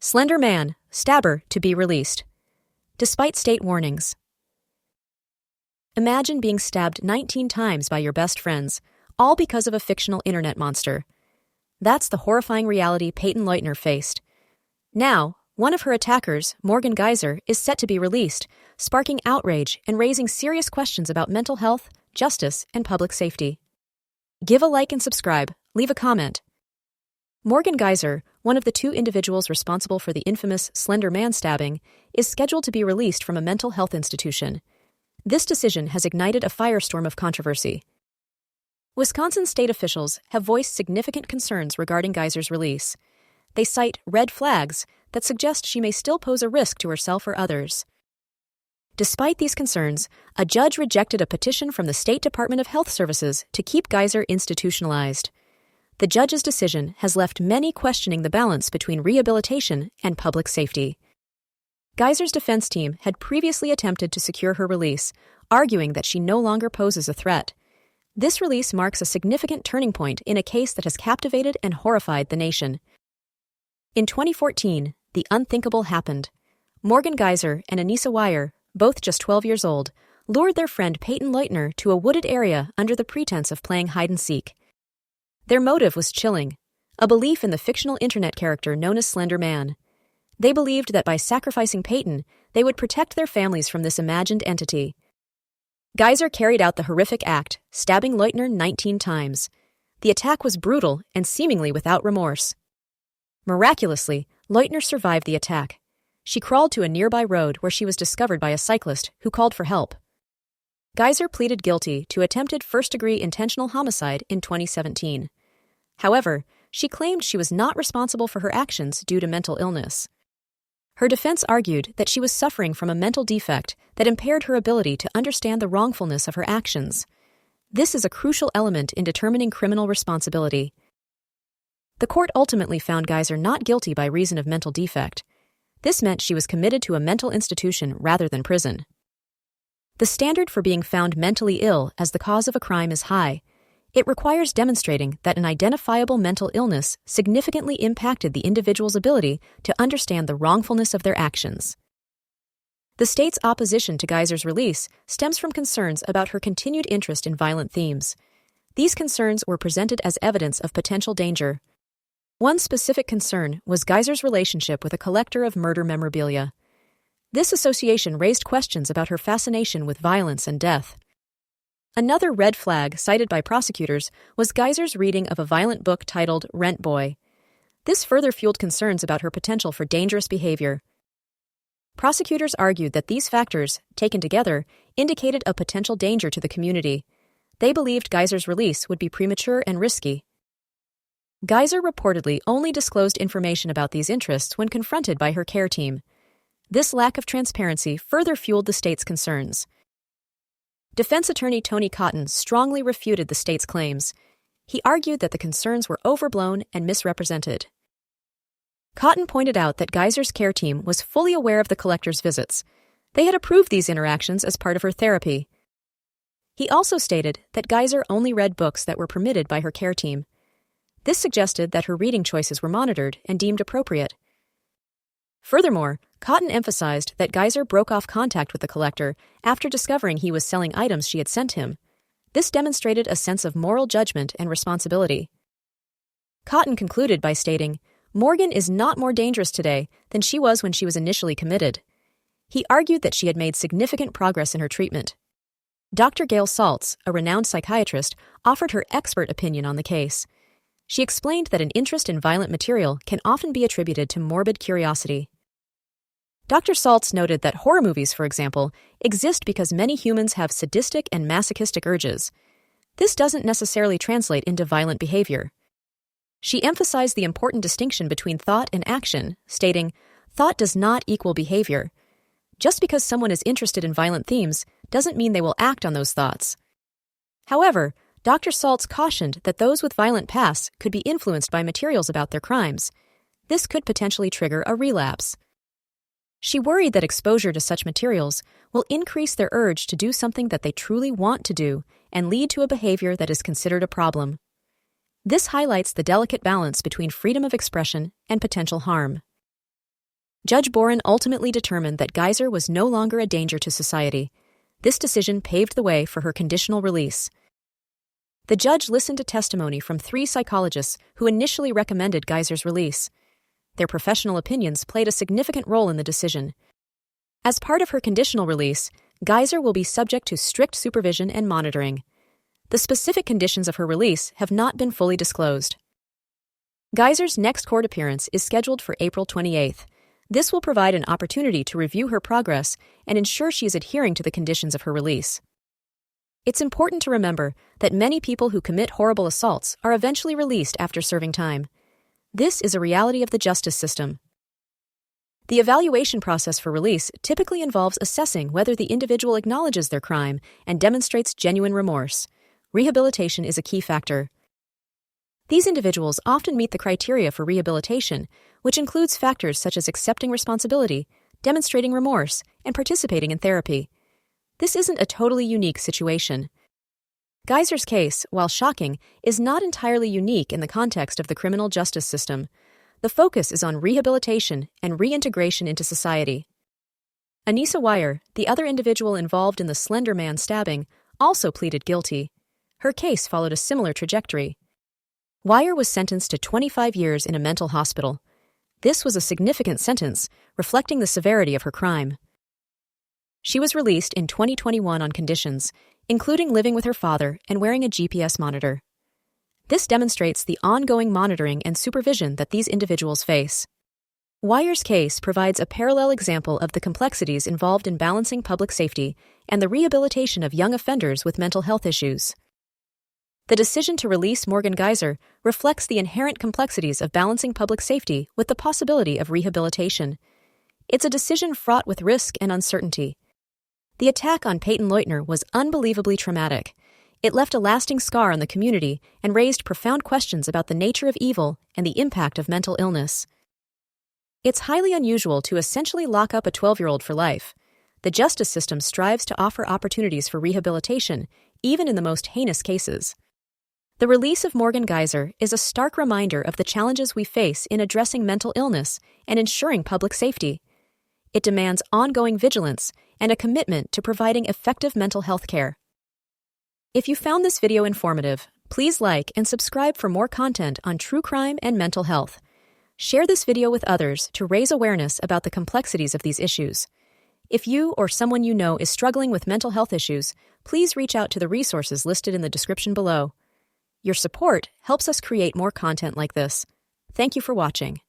Slender Man, stabber to be released. Despite state warnings. Imagine being stabbed 19 times by your best friends, all because of a fictional internet monster. That's the horrifying reality Payton Leutner faced. Now, one of her attackers, Morgan Geyser, is set to be released, sparking outrage and raising serious questions about mental health, justice, and public safety. Give a like and subscribe. Leave a comment. Morgan Geyser, one of the two individuals responsible for the infamous Slender Man stabbing, is scheduled to be released from a mental health institution. This decision has ignited a firestorm of controversy. Wisconsin state officials have voiced significant concerns regarding Geyser's release. They cite red flags that suggest she may still pose a risk to herself or others. Despite these concerns, a judge rejected a petition from the State Department of Health Services to keep Geyser institutionalized. The judge's decision has left many questioning the balance between rehabilitation and public safety. Geyser's defense team had previously attempted to secure her release, arguing that she no longer poses a threat. This release marks a significant turning point in a case that has captivated and horrified the nation. In 2014, the unthinkable happened. Morgan Geyser and Anissa Weier, both just 12 years old, lured their friend Payton Leutner to a wooded area under the pretense of playing hide-and-seek. Their motive was chilling, a belief in the fictional internet character known as Slender Man. They believed that by sacrificing Payton, they would protect their families from this imagined entity. Geyser carried out the horrific act, stabbing Leutner 19 times. The attack was brutal and seemingly without remorse. Miraculously, Leutner survived the attack. She crawled to a nearby road where she was discovered by a cyclist who called for help. Geyser pleaded guilty to attempted first-degree intentional homicide in 2017. However, she claimed she was not responsible for her actions due to mental illness. Her defense argued that she was suffering from a mental defect that impaired her ability to understand the wrongfulness of her actions. This is a crucial element in determining criminal responsibility. The court ultimately found Geyser not guilty by reason of mental defect. This meant she was committed to a mental institution rather than prison. The standard for being found mentally ill as the cause of a crime is high. It requires demonstrating that an identifiable mental illness significantly impacted the individual's ability to understand the wrongfulness of their actions. The state's opposition to Geyser's release stems from concerns about her continued interest in violent themes. These concerns were presented as evidence of potential danger. One specific concern was Geyser's relationship with a collector of murder memorabilia. This association raised questions about her fascination with violence and death. Another red flag cited by prosecutors was Geyser's reading of a violent book titled Rent Boy. This further fueled concerns about her potential for dangerous behavior. Prosecutors argued that these factors, taken together, indicated a potential danger to the community. They believed Geyser's release would be premature and risky. Geyser reportedly only disclosed information about these interests when confronted by her care team. This lack of transparency further fueled the state's concerns. Defense attorney Tony Cotton strongly refuted the state's claims. He argued that the concerns were overblown and misrepresented. Cotton pointed out that Geyser's care team was fully aware of the collector's visits. They had approved these interactions as part of her therapy. He also stated that Geyser only read books that were permitted by her care team. This suggested that her reading choices were monitored and deemed appropriate. Furthermore, Cotton emphasized that Geyser broke off contact with the collector after discovering he was selling items she had sent him. This demonstrated a sense of moral judgment and responsibility. Cotton concluded by stating, "Morgan is not more dangerous today than she was when she was initially committed." He argued that she had made significant progress in her treatment. Dr. Gail Saltz, a renowned psychiatrist, offered her expert opinion on the case. She explained that an interest in violent material can often be attributed to morbid curiosity. Dr. Saltz noted that horror movies, for example, exist because many humans have sadistic and masochistic urges. This doesn't necessarily translate into violent behavior. She emphasized the important distinction between thought and action, stating, "Thought does not equal behavior. Just because someone is interested in violent themes doesn't mean they will act on those thoughts." However, Dr. Saltz cautioned that those with violent pasts could be influenced by materials about their crimes. This could potentially trigger a relapse. She worried that exposure to such materials will increase their urge to do something that they truly want to do and lead to a behavior that is considered a problem. This highlights the delicate balance between freedom of expression and potential harm. Judge Boren ultimately determined that Geyser was no longer a danger to society. This decision paved the way for her conditional release. The judge listened to testimony from 3 psychologists who initially recommended Geyser's release. Their professional opinions played a significant role in the decision. As part of her conditional release, Geyser will be subject to strict supervision and monitoring. The specific conditions of her release have not been fully disclosed. Geyser's next court appearance is scheduled for April 28th. This will provide an opportunity to review her progress and ensure she is adhering to the conditions of her release. It's important to remember that many people who commit horrible assaults are eventually released after serving time. This is a reality of the justice system. The evaluation process for release typically involves assessing whether the individual acknowledges their crime and demonstrates genuine remorse. Rehabilitation is a key factor. These individuals often meet the criteria for rehabilitation, which includes factors such as accepting responsibility, demonstrating remorse, and participating in therapy. This isn't a totally unique situation. Geyser's case, while shocking, is not entirely unique in the context of the criminal justice system. The focus is on rehabilitation and reintegration into society. Anissa Weier, the other individual involved in the Slender Man stabbing, also pleaded guilty. Her case followed a similar trajectory. Weier was sentenced to 25 years in a mental hospital. This was a significant sentence, reflecting the severity of her crime. She was released in 2021 on conditions, including living with her father and wearing a GPS monitor. This demonstrates the ongoing monitoring and supervision that these individuals face. Weier's case provides a parallel example of the complexities involved in balancing public safety and the rehabilitation of young offenders with mental health issues. The decision to release Morgan Geyser reflects the inherent complexities of balancing public safety with the possibility of rehabilitation. It's a decision fraught with risk and uncertainty. The attack on Payton Leutner was unbelievably traumatic. It left a lasting scar on the community and raised profound questions about the nature of evil and the impact of mental illness. It's highly unusual to essentially lock up a 12-year-old for life. The justice system strives to offer opportunities for rehabilitation, even in the most heinous cases. The release of Morgan Geyser is a stark reminder of the challenges we face in addressing mental illness and ensuring public safety. It demands ongoing vigilance and a commitment to providing effective mental health care. If you found this video informative, please like and subscribe for more content on true crime and mental health. Share this video with others to raise awareness about the complexities of these issues. If you or someone you know is struggling with mental health issues, please reach out to the resources listed in the description below. Your support helps us create more content like this. Thank you for watching.